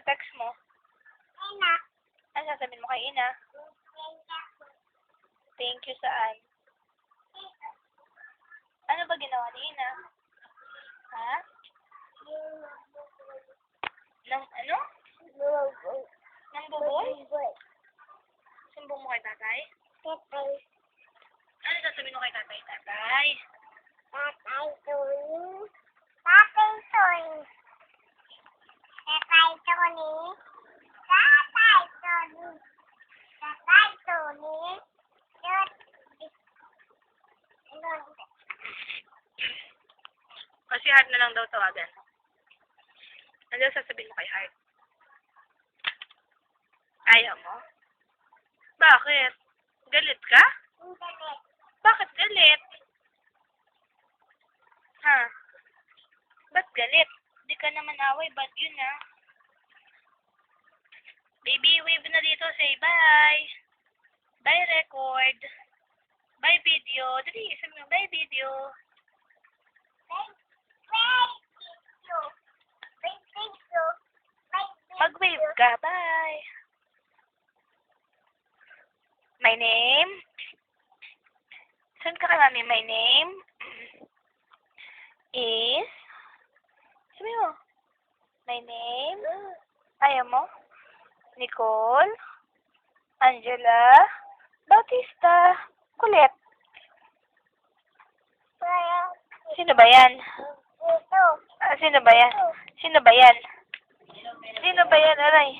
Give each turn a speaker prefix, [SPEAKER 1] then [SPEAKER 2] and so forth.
[SPEAKER 1] text mo?
[SPEAKER 2] Ina.
[SPEAKER 1] Ano sasabihin mo kay Ina? Thank you saan? Ano ba ginawa ni Ina? Ha? Nang ano? Nang buboy? Sumbong mo kay tatay?
[SPEAKER 2] Tatay.
[SPEAKER 1] Ano sasabihin mo kay tatay? Tatay?
[SPEAKER 2] Tatay Tony. Tatay Tony. Tatay Tony. Tatay Tony. Tatay Tony.
[SPEAKER 1] O si Heart na lang daw tawagan. Ano sasabihin mo kay Heart? Ayaw mo? Bakit? Galit ka?
[SPEAKER 2] Internet.
[SPEAKER 1] Bakit galit? Ha? Ba't galit? Di ka naman away, ba't yun ha? Baby, wave na dito, say bye. Bye record. Bye video. Dali, sabi mo, bye video. Mag-wave ka, bye. My name? Saan ka kay mami? My name is... Sabi mo. My name? Ayaw mo? Nicole? Angela? Bautista? Kulit? Sino ba yan? Sino ba yan? Sino ba yan? Sino ba yan, aray?